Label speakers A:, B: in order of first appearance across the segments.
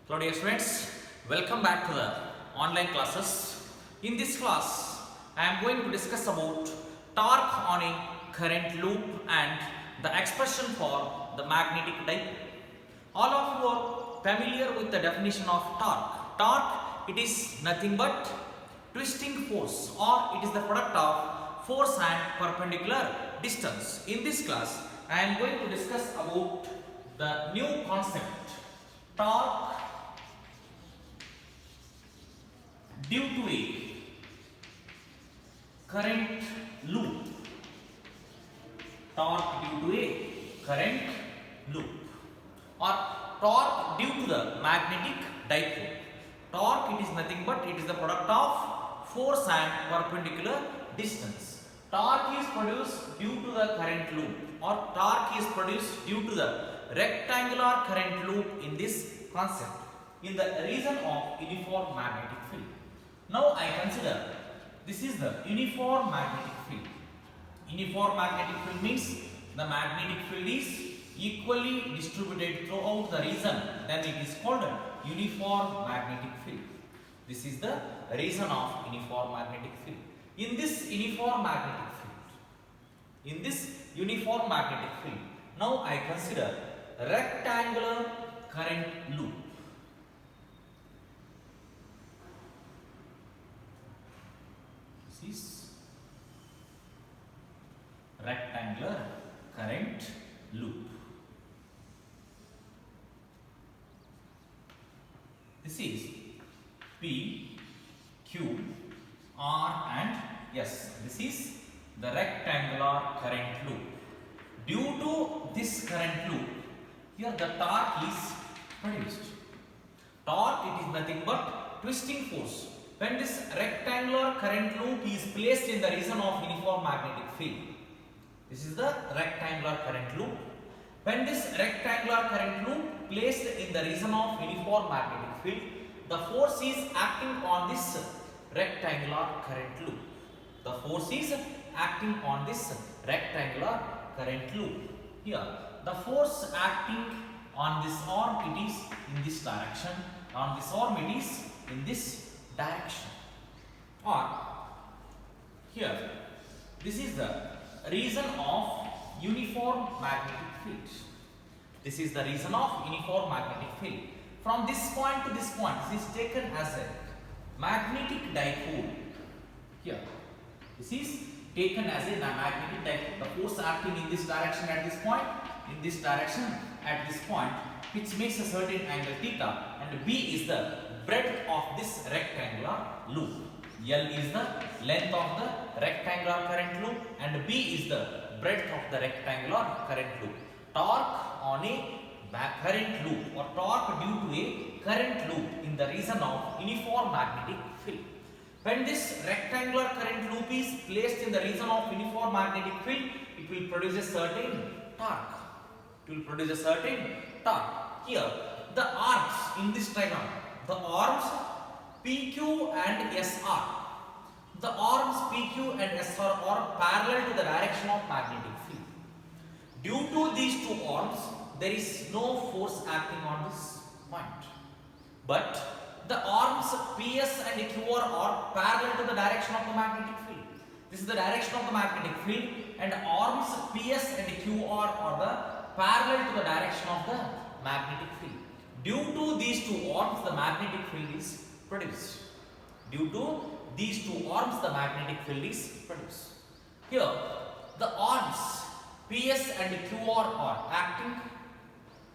A: Hello dear students, welcome back to the online classes. In this class, I am going to discuss about torque on a current loop and the expression for the magnetic dipole. All of you are familiar with the definition of torque. Torque, it is nothing but twisting force, or it is the product of force and perpendicular distance. In this class, I am going to discuss about the new concept, torque due to a current loop. Torque due to a current loop, or torque due to the magnetic dipole. Torque, it is nothing but it is the product of force and perpendicular distance. Torque is produced due to the current loop, or torque is produced due to the rectangular current loop in this concept in the region of uniform magnetic field. Now I consider this is the uniform magnetic field. Uniform magnetic field means the magnetic field is equally distributed throughout the region, then it is called uniform magnetic field. This is the region of uniform magnetic field. In this uniform magnetic field, now I consider rectangular current loop. This is rectangular current loop. This is P, Q, R and S. This is the rectangular current loop. Due to this current loop, here the torque is produced. Torque, it is nothing but twisting force. When this rectangular current loop is placed in the region of uniform magnetic field, this is the rectangular current loop. When this rectangular current loop placed in the region of uniform magnetic field, the force is acting on this rectangular current loop. The force is acting on this rectangular current loop. Here, the force acting on this arm, it is in this direction. On this arm, it is in this direction. Or here, this is the region of uniform magnetic field. This is the region of uniform magnetic field. From this point to this point, this is taken as a magnetic dipole. Here, this is taken as a magnetic dipole. The force acting in this direction at this point, in this direction at this point, which makes a certain angle theta, and B is the breadth of this rectangular loop. L is the length of the rectangular current loop, and B is the breadth of the rectangular current loop. Torque on a current loop, or torque due to a current loop in the region of uniform magnetic field. When this rectangular current loop is placed in the region of uniform magnetic field, it will produce a certain torque. It will produce a certain torque. Here, the arms in this diagram, the arms PQ and SR. The arms PQ and SR are parallel to the direction of magnetic field. Due to these two arms, there is no force acting on this point. But the arms PS and QR are parallel to the direction of the magnetic field. This is the direction of the magnetic field, and arms PS and QR are the parallel to the direction of the magnetic field. Due to these two arms, the magnetic field is produced. Due to these two arms, the magnetic field is produced. Here, the arms PS and QR are acting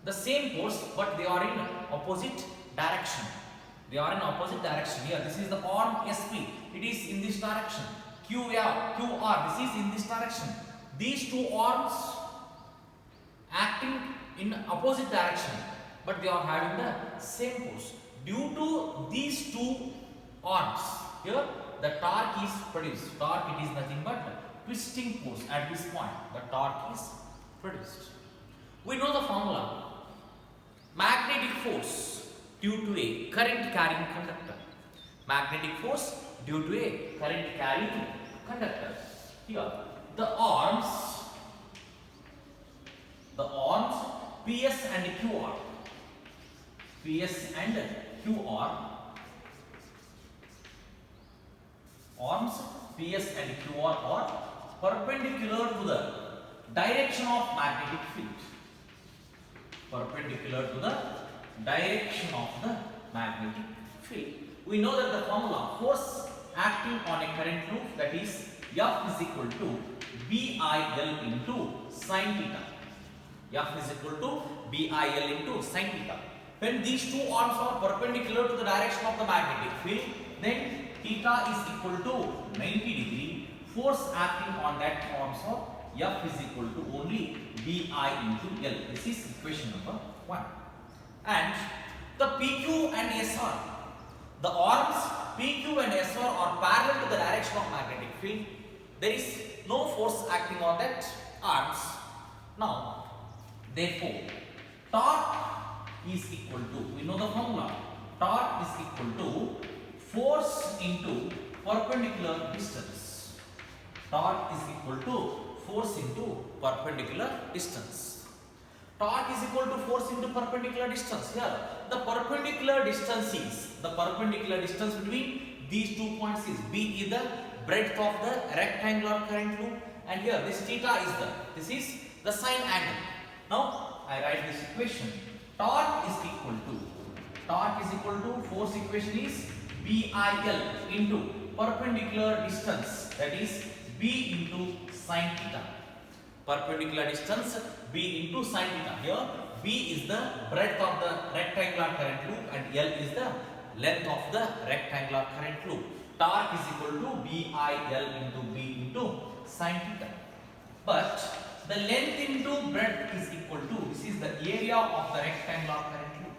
A: the same force, but they are in opposite direction. They are in opposite direction. Here, this is the arm SP. It is in this direction. QR, this is in this direction. These two arms acting in opposite direction, but they are having the same force. Due to these two arms, here the torque is produced. Torque, it is nothing but twisting force at this point. The torque is produced. We know the formula. Magnetic force due to a current carrying conductor. Magnetic force due to a current carrying conductor. Here, the arms PS and QR PS and QR, arms PS and QR are perpendicular to the direction of magnetic field. Perpendicular to the direction of the magnetic field. We know that the formula force acting on a current loop, that is F is equal to BIL into sin theta. F is equal to BIL into sin theta. When these two arms are perpendicular to the direction of the magnetic field, then theta is equal to 90 degree. Force acting on that arms are F is equal to only BI into L. This is equation number 1. And the PQ and SR, the arms PQ and SR are parallel to the direction of magnetic field. There is no force acting on that arms. Now, therefore, torque is equal to, we know the formula, torque is equal to force into perpendicular distance. Torque is equal to force into perpendicular distance. Torque is equal to force into perpendicular distance. Here, the perpendicular distance between these 2 points is B is the breadth of the rectangular current loop, and here this theta is the sine angle. Now I write this equation. Torque is equal to force equation is BIL into perpendicular distance, that is B into sine theta. Perpendicular distance B into sine theta. Here B is the breadth of the rectangular current loop and L is the length of the rectangular current loop. Torque is equal to BIL into B into sine theta. But the length into breadth is equal to, this is the area of the rectangular current loop.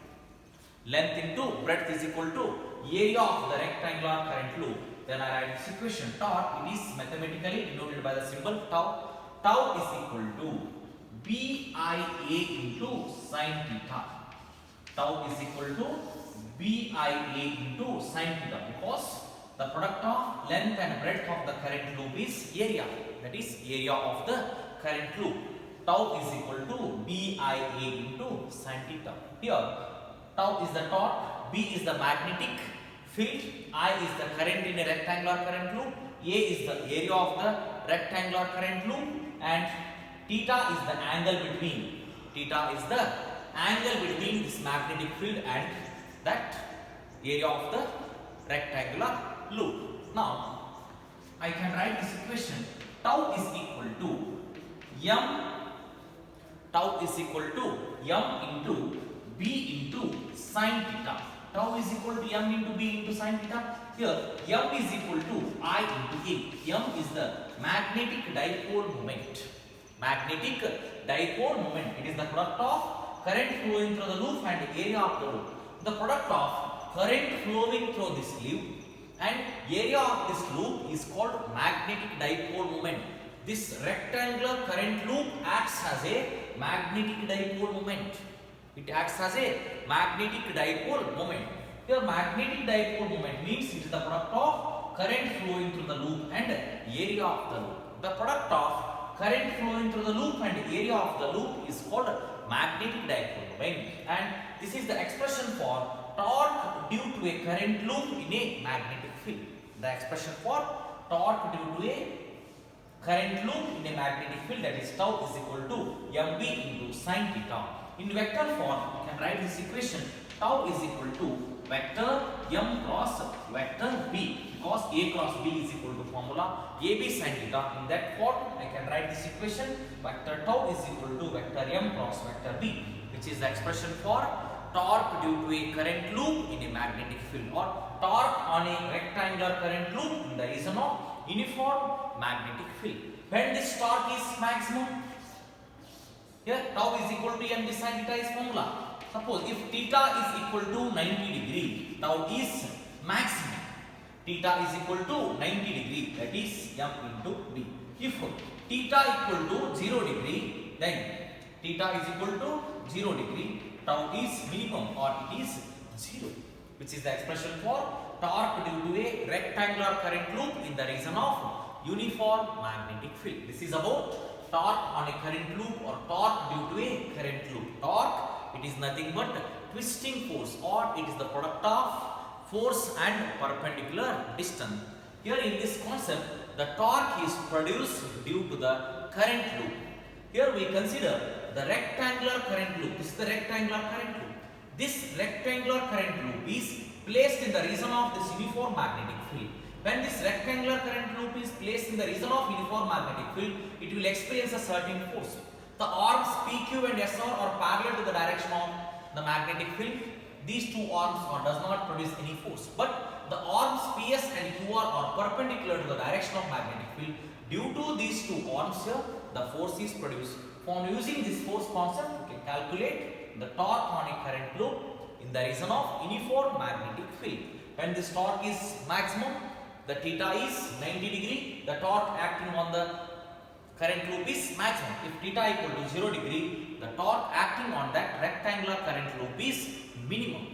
A: Length into breadth is equal to area of the rectangular current loop. Then I write this equation. Torque, it is mathematically denoted by the symbol tau. Tau is equal to BIA into sine theta. Tau is equal to BIA into sine theta, because the product of length and breadth of the current loop is area, that is area of the current loop. Tau is equal to BIA into sine theta. Here tau is the torque, B is the magnetic field, I is the current in a rectangular current loop, A is the area of the rectangular current loop, and theta is the angle between this magnetic field and that area of the rectangular loop. Now I can write this equation. Tau is equal to m into B into sine theta. Tau is equal to m into B into sine theta. Here m is equal to I into A. M is the magnetic dipole moment. It is the product of current flowing through the loop and area of the loop. The product of current flowing through this loop and area of this loop is called magnetic dipole moment. This rectangular current loop acts as a magnetic dipole moment. It acts as a magnetic dipole moment. Here magnetic dipole moment means it is the product of current flowing through the loop and area of the loop. The product of current flowing through the loop and area of the loop is called magnetic dipole moment, and this is the expression for torque due to a current loop in a magnetic field. The expression for torque due to a current loop in a magnetic field, that is tau is equal to mb into sine theta. In vector form, you can write this equation. Tau is equal to vector m cross vector b, because a cross b is equal to formula ab sin theta. In that form, I can write this equation. Vector tau is equal to vector m cross vector b, which is the expression for torque due to a current loop in a magnetic field, or torque on a rectangular current loop in the region of uniform magnetic field. When this torque is maximum, here tau is equal to m sin theta is formula. Suppose if theta is equal to 90 degree, tau is maximum. Theta is equal to 90 degree, that is m into b. If theta equal to 0 degree, then theta is equal to 0 degree, tau is minimum or it is 0, which is the expression for torque due to a rectangular current loop in the region of uniform magnetic field. This is about torque on a current loop or torque due to a current loop. Torque it is nothing but twisting force, or it is the product of force and perpendicular distance. Here in this concept, the torque is produced due to the current loop. Here we consider the rectangular current loop. This is the rectangular current loop. This rectangular current loop is placed in the region of this uniform magnetic field. When this rectangular current loop is placed in the region of uniform magnetic field, it will experience a certain force. The arms PQ and SR are parallel to the direction of the magnetic field. These two arms does not produce any force, but the arms PS and QR are perpendicular to the direction of magnetic field. Due to these two arms here, the force is produced. From using this force concept, we can calculate the torque on a current loop in the region of uniform magnetic field. When this torque is maximum, the theta is 90 degree, the torque acting on the current loop is maximum. If theta equal to 0 degree, the torque acting on that rectangular current loop is minimum.